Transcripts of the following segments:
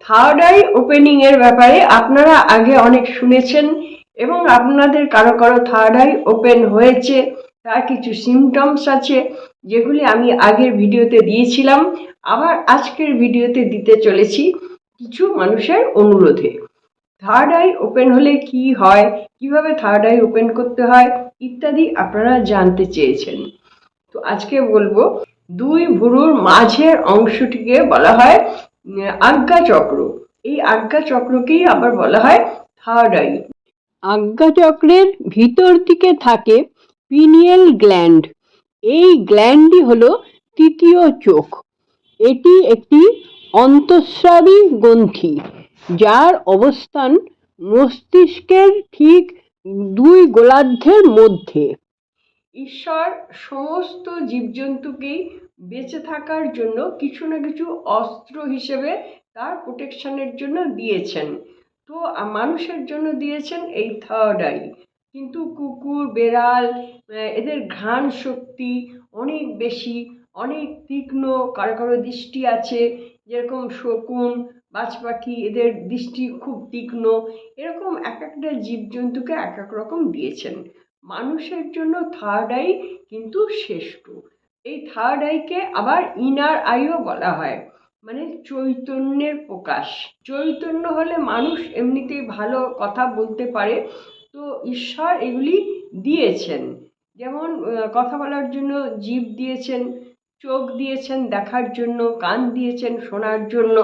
Third eye opening এর ব্যাপারে আপনারা আগে অনেক শুনেছেন এবং আপনাদের কারো কারো থার্ড আই ওপেন হয়েছে, তার কিছু সিমটমস আছে যেগুলি আমি আগের ভিডিওতে দিয়েছিলাম, আবার আজকের ভিডিওতে দিতে চলেছি কিছু মানুষের অনুরোধে। থার্ড আই ওপেন হলে কি হয়, কিভাবে থার্ড আই ওপেন করতে হয় ইত্যাদি আপনারা জানতে চেয়েছেন। তো আজকে বলবো দুই ভুরুর মাঝের অংশটিকে বলা হয় আজ্ঞা চক্র। এই আজ্ঞা চক্রকেই আবার বলা হয় থার্ড আই। আজ্ঞা চক্রের ভিতর দিকে থাকে পিনিয়াল গ্ল্যান্ড। এই গ্ল্যান্ডই হলো তৃতীয় চোখ। এটি একটি অন্তঃস্রাবী গ্রন্থি, যার অবস্থান মস্তিষ্কের ঠিক দুই গোলার্ধের মধ্যে। ঈশ্বর সমস্ত জীবজন্তুকেই বেঁচে থাকার জন্য কিছু না কিছু অস্ত্র হিসেবে তার প্রোটেকশনের জন্য দিয়েছেন। তো মানুষের জন্য দিয়েছেন এই থার্ড আই। কিন্তু কুকুর, বেড়াল, এদের ঘ্রাণ শক্তি অনেক বেশি, অনেক তীক্ষ্ণ। কারো কারো দৃষ্টি আছে, যেরকম শকুন, বাজ পাখি, এদের দৃষ্টি খুব তীক্ষ্ণ। এরকম এক একটা জীবজন্তুকে এক এক রকম দিয়েছেন। মানুষের জন্য থার্ড আই কিন্তু শ্রেষ্ঠ। এই থার্ড আইকে আবার ইনার আইও বলা হয়, মানে চৈতন্যের প্রকাশ। চৈতন্য হলে মানুষ এমনিতেই ভালো কথা বলতে পারে, তো ঈশ্বর এগুলি দিয়েছেন। যেমন কথা বলার জন্য জিভ দিয়েছেন, চোখ দিয়েছেন দেখার জন্য, কান দিয়েছেন শোনার জন্য,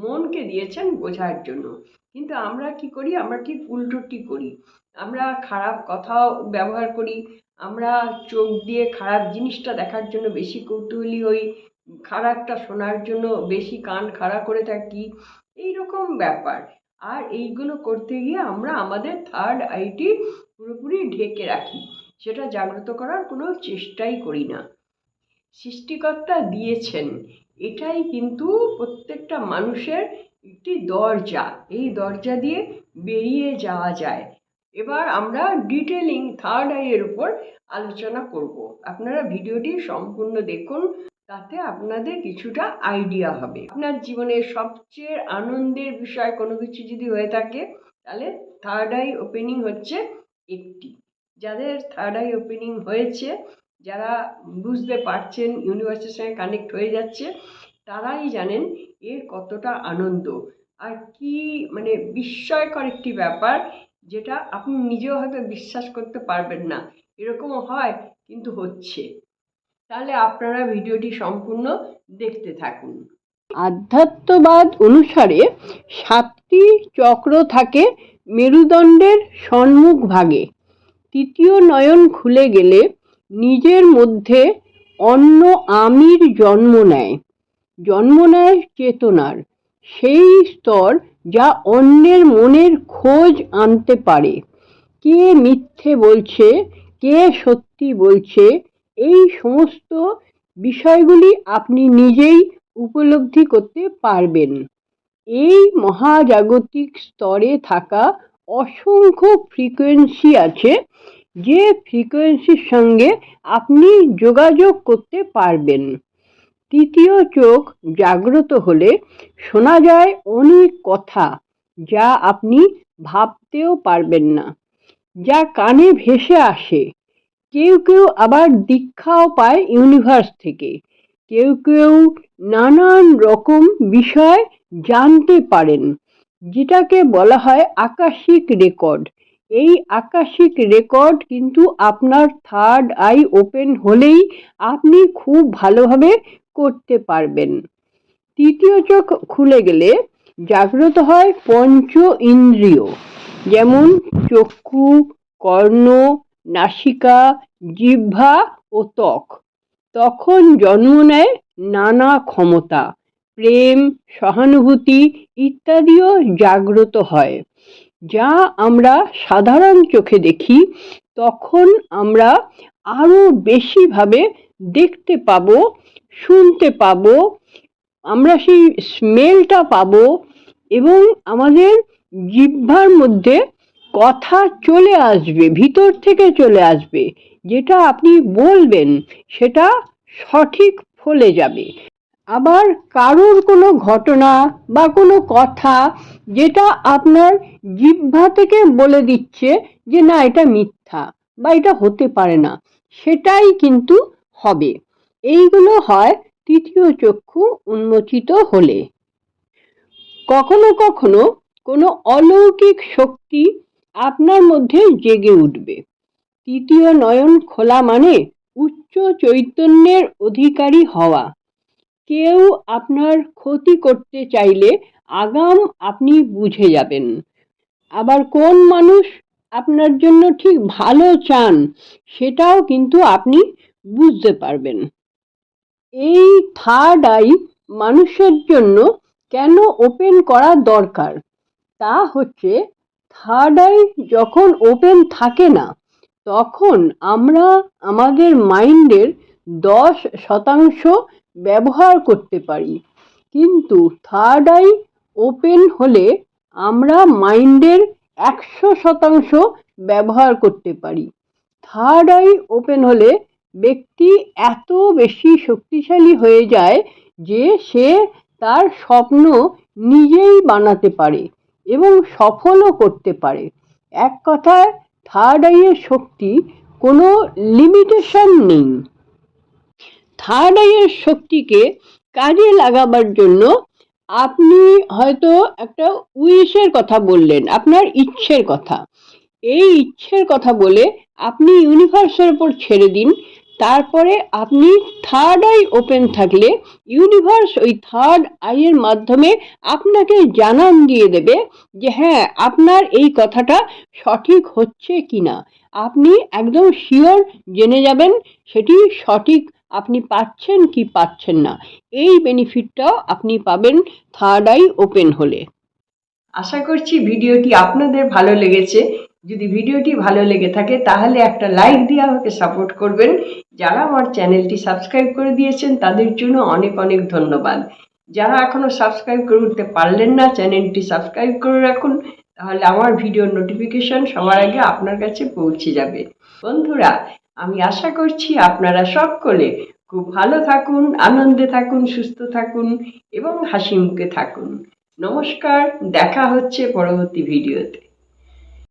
মনকে দিয়েছেন বোঝার জন্য। কিন্তু আমরা কি করি, আমরা ঠিক উল্টোটি করি। আমরা খারাপ কথাও ব্যবহার করি, আমরা চোখ দিয়ে খারাপ জিনিসটা দেখার জন্য বেশি কৌতূহলী হই, খারাপটা শোনার জন্য বেশি কান খাড়া করে থাকি, এইরকম ব্যাপার। আর এইগুলো করতে গিয়ে আমরা আমাদের থার্ড আইটি পুরোপুরি ঢেকে রাখি, সেটা জাগ্রত করার কোনো চেষ্টাই করি না। সৃষ্টিকর্তা দিয়েছেন, এটাই কিন্তু প্রত্যেকটা মানুষের একটি দরজা, এই দরজা দিয়ে বেরিয়ে যাওয়া যায়। এবার আমরা ডিটেলিং থার্ড আইয়ের উপর আলোচনা করব। আপনারা ভিডিওটি সম্পূর্ণ দেখুন, তাতে আপনাদের কিছুটা আইডিয়া হবে। আপনার জীবনের সবচেয়ে আনন্দের বিষয় কোনো কিছু যদি হয়ে থাকে, তাহলে থার্ড আই ওপেনিং হচ্ছে একটি। যাদের থার্ড আই ওপেনিং হয়েছে, যারা বুঝতে পারছেন, ইউনিভার্সের সঙ্গে কানেক্ট হয়ে যাচ্ছে, তারাই জানেন এর কতটা আনন্দ আর কি মানে বিস্ময়কর একটি ব্যাপার, যেটা আপনি নিজেও হয়তো বিশ্বাস করতে পারবেন না এরকমও হয়, কিন্তু হচ্ছে। তাহলে আপনারা ভিডিওটি সম্পূর্ণ দেখতে থাকুন। আধ্যাত্মবাদ অনুসারে 7টি চক্র থাকে মেরুদণ্ডের সম্মুখ ভাগে। তৃতীয় নয়ন খুলে গেলে নিজের মধ্যে অন্য আমির জন্ম নেয় চেতনার সেই স্তর, যা অন্যের মনের খোঁজ আনতে পারে। কে মিথ্যে বলছে, কে সত্যি বলছে, এই সমস্ত বিষয়গুলি আপনি নিজেই উপলব্ধি করতে পারবেন। এই মহাজাগতিক স্তরে থাকা অসংখ্য ফ্রিকোয়েন্সি আছে, যে ফ্রিকোয়েন্সির সঙ্গে আপনি যোগাযোগ করতে পারবেন। তৃতীয় চোখ জাগ্রত হলে শোনা যায় অনেক কথা, যা আপনি ভাবতেও পারবেন না, যা কানে ভেসে আসে। কেউ কেউ আবার দীক্ষাও পায় ইউনিভার্স থেকে। কেউ কেউ নানান রকম বিষয় জানতে পারেন, যেটাকে বলা হয় আকাশিক রেকর্ড। এই আকাশিক রেকর্ড কিন্তু আপনার থার্ড আই ওপেন হলেই আপনি খুব ভালোভাবে করতে পারবেন। তৃতীয় চোখ খুলে গেলে জাগ্রত হয় পঞ্চ ইন্দ্রিয়, যেমন চক্ষু, কর্ণ, নাসিকা, জিহ্বা ও ত্বক। তখন জন্ম নেয় নানা ক্ষমতা, প্রেম, সহানুভূতি ইত্যাদিও জাগ্রত হয়, যা আমরা সাধারণ চোখে দেখি। তখন আমরা আরো বেশিভাবে দেখতে পাবো, শুনতে পাবো, আমরা সেই স্মেলটা পাবো, এবং আমাদের জিহ্বার মধ্যে কথা চলে আসবে, ভিতর থেকে চলে আসবে, যেটা আপনি বলবেন সেটা সঠিক ফলে যাবে। আবার কারোর কোনো ঘটনা বা কোনো কথা যেটা আপনার জিহ্বা থেকে বলে দিচ্ছে যে না এটা মিথ্যা বা এটা হতে পারে না, সেটাই কিন্তু হবে। এইগুলো হয় তৃতীয় চক্ষু উন্মোচিত হলে। কখনো কখনো কোনো অলৌকিক শক্তি আপনার মধ্যে জেগে উঠবে। তৃতীয় নয়ন খোলা মানে উচ্চ চৈতন্যের অধিকারী হওয়া। কেউ আপনার ক্ষতি করতে চাইলে আগাম আপনি বুঝে যাবেন। আবার কোন মানুষ আপনার জন্য ঠিক ভালো চান সেটাও কিন্তু আপনি বুঝতে পারবেন। এই থার্ড আই মানুষের জন্য কেন ওপেন করা দরকার তা হচ্ছে, থার্ড আই যখন ওপেন থাকে না তখন আমরা আমাদের মাইন্ডের 10% ব্যবহার করতে পারি, কিন্তু থার্ড আই ওপেন হলে আমরা মাইন্ডের 100% ব্যবহার করতে পারি। থার্ড আই ওপেন হলে ব্যক্তি এত বেশি শক্তিশালী হয়ে যায় যে সে তার স্বপ্ন নিজেই বানাতে পারে এবং সফলও করতে পারে। এক কথায় থার্ড আইয়ের শক্তি কোনো লিমিটেশন নেই। থার্ড আইয়ের শক্তিকে কাজে লাগাবার জন্য আপনি হয়তো একটা উইশের কথা বললেন, আপনার ইচ্ছের কথা। এই ইচ্ছের কথা বলে আপনি ইউনিভার্সের উপর ছেড়ে দিন। তারপরে আপনি থার্ড আই ওপেন থাকলে ইউনিভার্স ওই থার্ড আইয়ের মাধ্যমে আপনাকে জানান দিয়ে দেবে যে হ্যাঁ আপনার এই কথাটা সঠিক হচ্ছে কিনা। আপনি একদম শিওর জেনে যাবেন সেটি সঠিক আপনি পাচ্ছেন কি পাচ্ছেন না। এই বেনিফিটটাও আপনি পাবেন থার্ড আই ওপেন হলে। আশা করছি ভিডিওটি আপনাদের ভালো লেগেছে। যদি ভিডিওটি ভালো লেগে থাকে তাহলে একটা লাইক দিয়ে আমাকে সাপোর্ট করবেন। যারা আমার চ্যানেলটি সাবস্ক্রাইব করে দিয়েছেন তাদের জন্য অনেক অনেক ধন্যবাদ। যারা এখনো সাবস্ক্রাইব করে উঠতে পারলেন না, চ্যানেলটি সাবস্ক্রাইব করে রাখুন, তাহলে আমার ভিডিওর নোটিফিকেশন সবার আগে আপনার কাছে পৌঁছে যাবে। বন্ধুরা, আমি আশা করছি আপনারা সকলে খুব ভালো থাকুন, আনন্দে থাকুন, সুস্থ থাকুন এবং হাসি মুখে থাকুন। নমস্কার, দেখা হচ্ছে পরবর্তী ভিডিওতে।